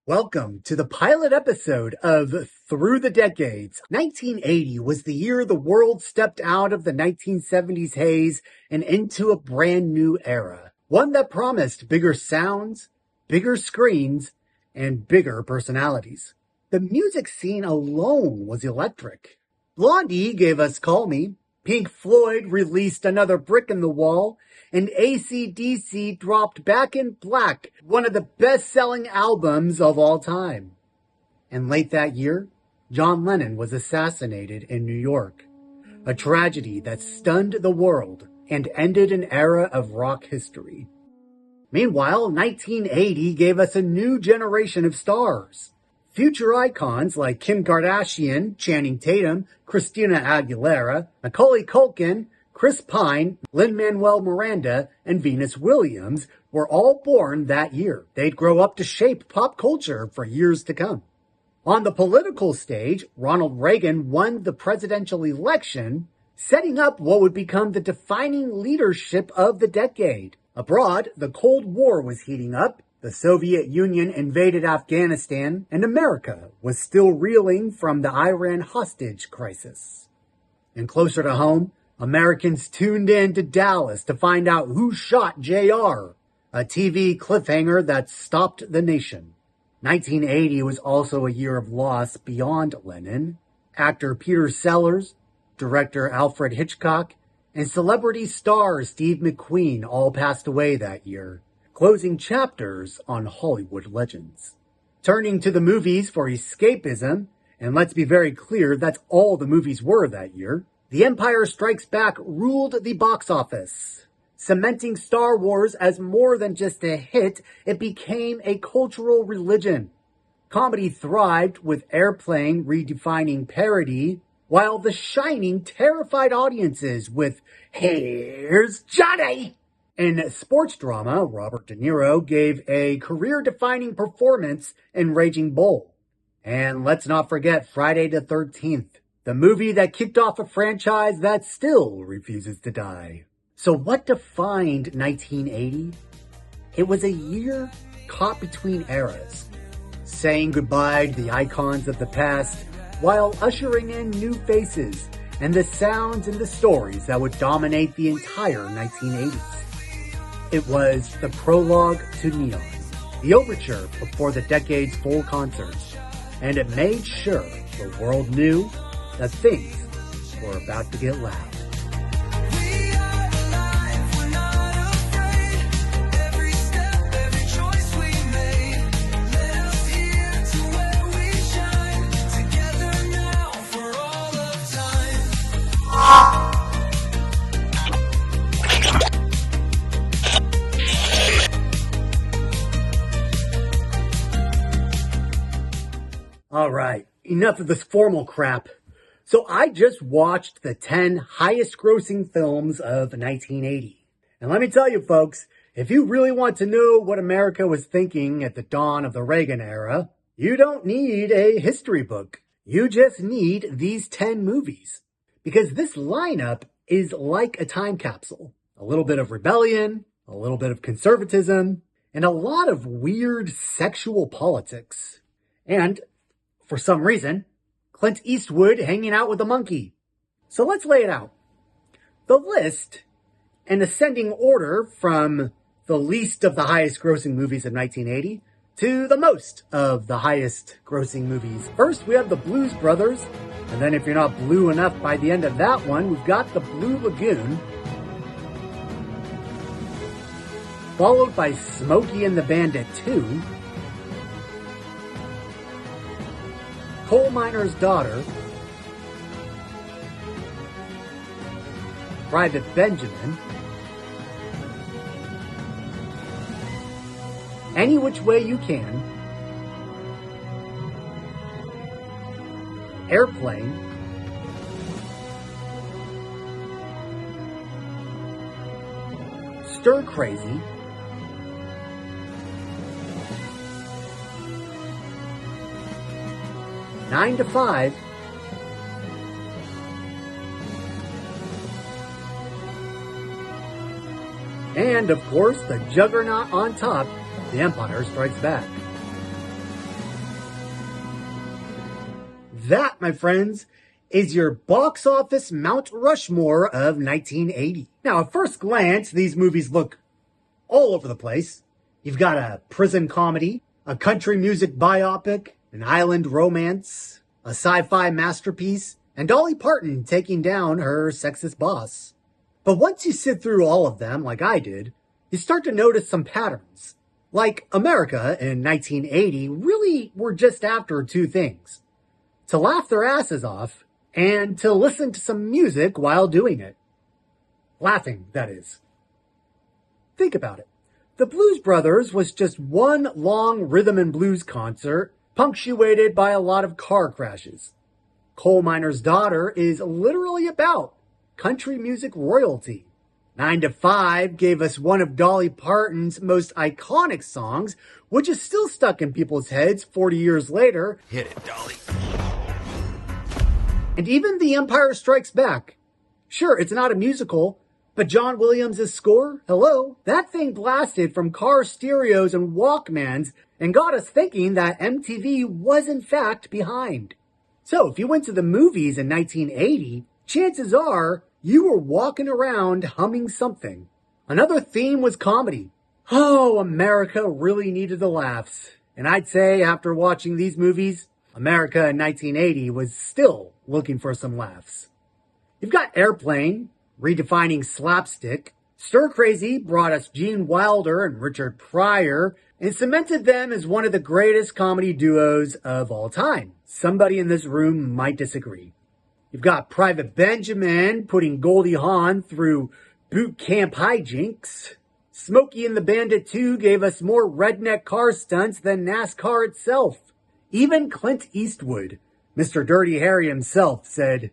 Welcome to the pilot episode of Through the Decades. 1980 was the year the world stepped out of the 1970s haze and into a brand new era. One that promised bigger sounds, bigger screens, and bigger personalities. The music scene alone was electric. Blondie gave us Call Me, Pink Floyd released Another Brick in the Wall, and AC/DC dropped Back in Black, one of the best-selling albums of all time. And late that year, John Lennon was assassinated in New York, a tragedy that stunned the world and ended an era of rock history. Meanwhile, 1980 gave us a new generation of stars. Future icons like Kim Kardashian, Channing Tatum, Christina Aguilera, Macaulay Culkin, Chris Pine, Lin-Manuel Miranda, and Venus Williams were all born that year. They'd grow up to shape pop culture for years to come. On the political stage, Ronald Reagan won the presidential election, setting up what would become the defining leadership of the decade. Abroad, the Cold War was heating up. The Soviet Union invaded Afghanistan, and America was still reeling from the Iran hostage crisis. And closer to home, Americans tuned in to Dallas to find out who shot JR, a TV cliffhanger that stopped the nation. 1980 was also a year of loss beyond Lennon. Actor Peter Sellers, director Alfred Hitchcock, and celebrity star Steve McQueen all passed away that year, closing chapters on Hollywood legends. Turning to the movies for escapism, and let's be very clear, that's all the movies were that year, The Empire Strikes Back ruled the box office. Cementing Star Wars as more than just a hit, it became a cultural religion. Comedy thrived with Airplane redefining parody, while The Shining terrified audiences with Here's Johnny! In sports drama, Robert De Niro gave a career-defining performance in Raging Bull. And let's not forget Friday the 13th, the movie that kicked off a franchise that still refuses to die. So what defined 1980? It was a year caught between eras, saying goodbye to the icons of the past while ushering in new faces and the sounds and the stories that would dominate the entire 1980s. It was the prologue to Neon, the overture before the decade's full concert, and it made sure the world knew that things were about to get loud. All right, enough of this formal crap. So I just watched the 10 highest grossing films of 1980. And let me tell you folks, if you really want to know what America was thinking at the dawn of the Reagan era, you don't need a history book. You just need these 10 movies. Because this lineup is like a time capsule. A little bit of rebellion, a little bit of conservatism, and a lot of weird sexual politics. And for some reason, Clint Eastwood hanging out with a monkey. So let's lay it out. The list, in ascending order from the least of the highest grossing movies of 1980 to the most of the highest grossing movies. First, we have the Blues Brothers. And then if you're not blue enough by the end of that one, we've got the Blue Lagoon. Followed by Smokey and the Bandit 2. Coal Miner's Daughter, Private Benjamin, Any Which Way You Can, Airplane, Stir Crazy, Nine to 5, and of course the juggernaut on top, The Empire Strikes Back. that, my friends, is your box office Mount Rushmore of 1980. Now, at first glance, these movies look all over the place. You've got a prison comedy, a country music biopic, an island romance, a sci-fi masterpiece, and Dolly Parton taking down her sexist boss. But once you sit through all of them, like I did, you start to notice some patterns. Like America in 1980 really were just after two things: to laugh their asses off and to listen to some music while doing it. Laughing, that is. Think about it. The Blues Brothers was just one long rhythm and blues concert, punctuated by a lot of car crashes. Coal Miner's Daughter is literally about country music royalty. 9 to 5 gave us one of Dolly Parton's most iconic songs, which is still stuck in people's heads 40 years later. Hit it, Dolly. And even The Empire Strikes Back. Sure, it's not a musical, but John Williams' score, hello, that thing blasted from car stereos and Walkmans and got us thinking that MTV was in fact behind. So if you went to the movies in 1980, chances are you were walking around humming something. Another theme was comedy. Oh, America really needed the laughs. And I'd say after watching these movies, America in 1980 was still looking for some laughs. You've got Airplane, redefining slapstick. Stir Crazy brought us Gene Wilder and Richard Pryor and cemented them as one of the greatest comedy duos of all time. Somebody in this room might disagree. You've got Private Benjamin putting Goldie Hawn through boot camp hijinks. Smokey and the Bandit 2 gave us more redneck car stunts than NASCAR itself. Even Clint Eastwood, Mr. Dirty Harry himself, said,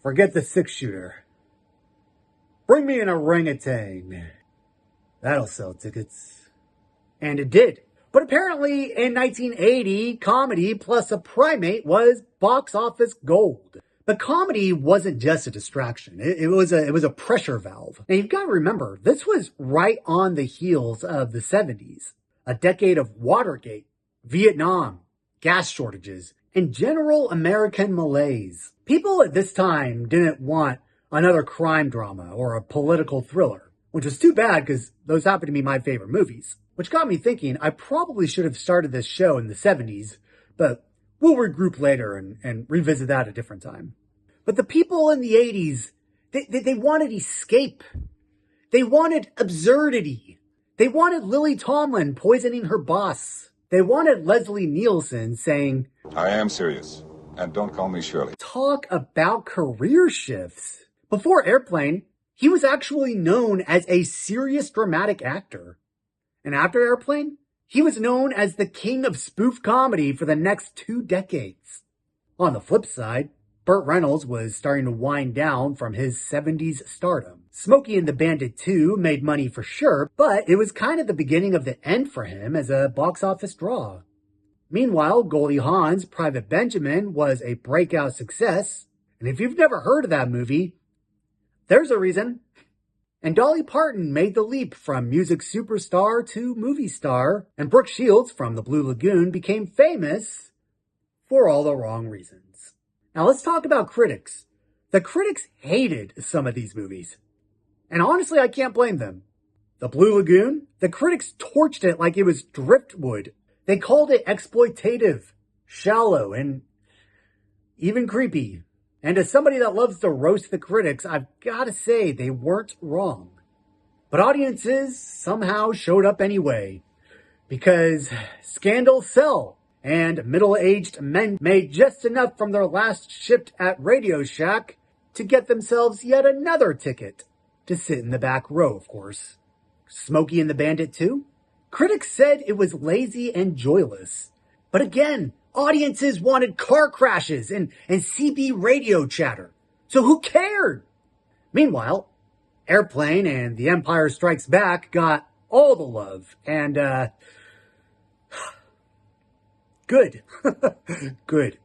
"Forget the six-shooter. Bring me an orangutan. That'll sell tickets." And it did. But apparently in 1980, comedy plus a primate was box office gold. But comedy wasn't just a distraction. It was a pressure valve. Now you've got to remember, this was right on the heels of the 70s. A decade of Watergate, Vietnam, gas shortages, and general American malaise. People at this time didn't want another crime drama or a political thriller, which was too bad because those happen to be my favorite movies. Which got me thinking I probably should have started this show in the 70s, but we'll regroup later and revisit that a different time. But the people in the 80s, they wanted escape. They wanted absurdity. They wanted Lily Tomlin poisoning her boss. They wanted Leslie Nielsen saying, "I am serious, and don't call me Shirley." Talk about career shifts. Before Airplane, he was actually known as a serious dramatic actor. And after Airplane, he was known as the king of spoof comedy for the next 2 decades. On the flip side, Burt Reynolds was starting to wind down from his 70s stardom. Smokey and the Bandit 2 made money for sure, but it was kind of the beginning of the end for him as a box office draw. Meanwhile, Goldie Hawn's Private Benjamin was a breakout success, and if you've never heard of that movie, there's a reason. And Dolly Parton made the leap from music superstar to movie star, and Brooke Shields from The Blue Lagoon became famous for all the wrong reasons. Now let's talk about critics. The critics hated some of these movies. And honestly, I can't blame them. The Blue Lagoon, the critics torched it like it was driftwood. They called it exploitative, shallow, and even creepy. And as somebody that loves to roast the critics, I've got to say they weren't wrong. But audiences somehow showed up anyway. Because scandals sell. And middle-aged men made just enough from their last shift at Radio Shack to get themselves yet another ticket. To sit in the back row, of course. Smokey and the Bandit 2? Critics said it was lazy and joyless. But again, audiences wanted car crashes and CB radio chatter. So who cared? Meanwhile, Airplane and The Empire Strikes Back got all the love. And, good. Good.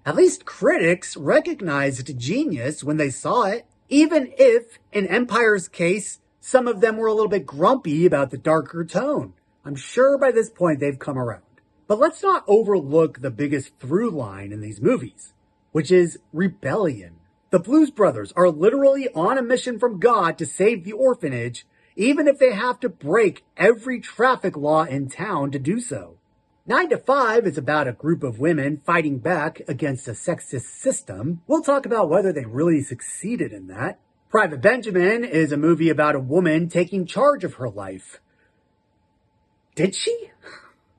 At least critics recognized genius when they saw it. Even if, in Empire's case, some of them were a little bit grumpy about the darker tone. I'm sure by this point they've come around. But let's not overlook the biggest through line in these movies, which is rebellion. The Blues Brothers are literally on a mission from God to save the orphanage, even if they have to break every traffic law in town to do so. 9 to 5 is about a group of women fighting back against a sexist system. We'll talk about whether they really succeeded in that. Private Benjamin is a movie about a woman taking charge of her life. Did she?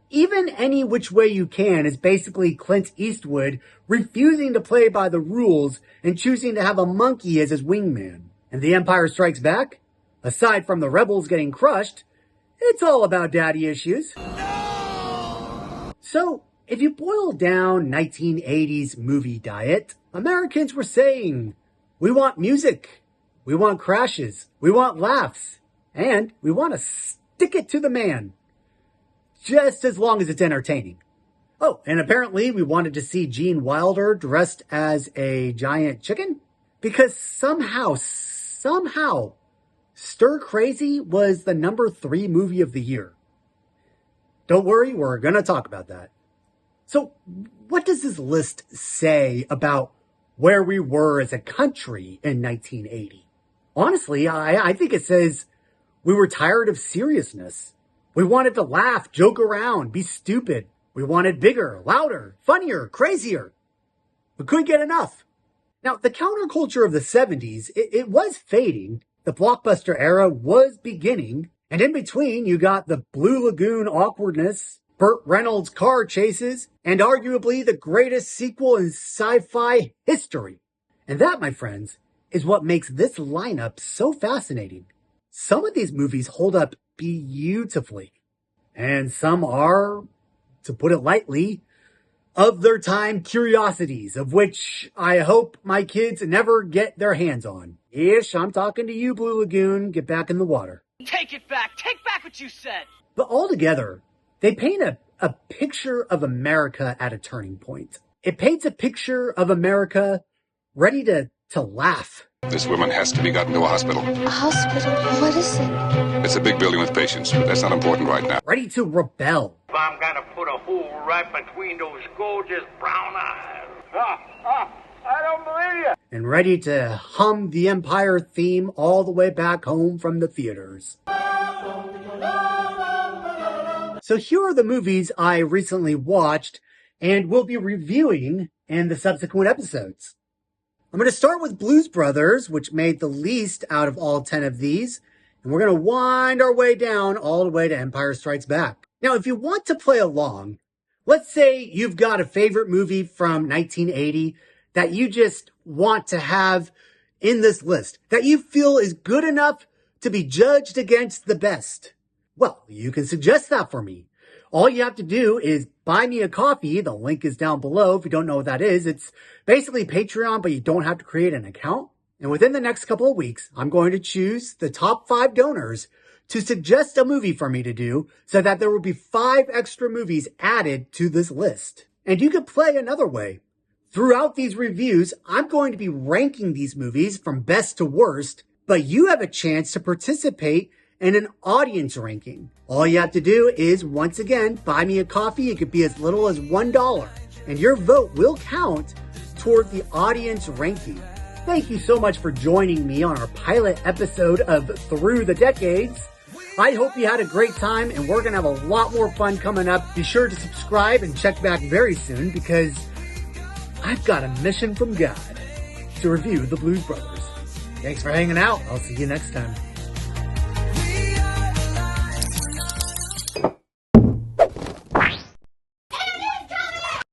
Even Any Which Way You Can is basically Clint Eastwood refusing to play by the rules and choosing to have a monkey as his wingman. And The Empire Strikes Back? Aside from the rebels getting crushed, it's all about daddy issues. So, if you boil down 1980s movie diet, Americans were saying, we want music, we want crashes, we want laughs, and we want to stick it to the man. Just as long as it's entertaining. Oh, and apparently we wanted to see Gene Wilder dressed as a giant chicken? Because somehow, Stir Crazy was the number 3 movie of the year. Don't worry, we're going to talk about that. So, what does this list say about where we were as a country in 1980? Honestly, I think it says we were tired of seriousness. We wanted to laugh, joke around, be stupid. We wanted bigger, louder, funnier, crazier. We couldn't get enough. Now, the counterculture of the 70s, it was fading. The blockbuster era was beginning. And in between, you got the Blue Lagoon awkwardness, Burt Reynolds car chases, and arguably the greatest sequel in sci-fi history. And that, my friends, is what makes this lineup so fascinating. Some of these movies hold up beautifully. And some are, to put it lightly, of their time curiosities, of which I hope my kids never get their hands on. Ish, I'm talking to you, Blue Lagoon. Get back in the water. Take it back. Take back what you said. But altogether, they paint a picture of America at a turning point. It paints a picture of America ready to laugh. This woman has to be gotten to a hospital. A hospital? What is it? It's a big building with patients, but that's not important right now. Ready to rebel. I'm gonna put a hole right between those gorgeous brown eyes. I don't believe you. And ready to hum the Empire theme all the way back home from the theaters. So here are the movies I recently watched and will be reviewing in the subsequent episodes. I'm going to start with Blues Brothers, which made the least out of all 10 of these. And we're going to wind our way down all the way to Empire Strikes Back. Now, if you want to play along, let's say you've got a favorite movie from 1980 that you just want to have in this list, that you feel is good enough to be judged against the best. Well, you can suggest that for me. All you have to do is buy me a coffee. The link is down below. If you don't know what that is, it's basically Patreon, but you don't have to create an account. And within the next couple of weeks, I'm going to choose the top 5 donors to suggest a movie for me to do so that there will be 5 extra movies added to this list. And you could play another way. Throughout these reviews, I'm going to be ranking these movies from best to worst, but you have a chance to participate in an audience ranking. All you have to do is, once again, buy me a coffee. It could be as little as $1, and your vote will count toward the audience ranking. Thank you so much for joining me on our pilot episode of Through the Decades. I hope you had a great time, and we're going to have a lot more fun coming up. Be sure to subscribe and check back very soon, because I've got a mission from God to review the Blues Brothers. Thanks for hanging out. I'll see you next time.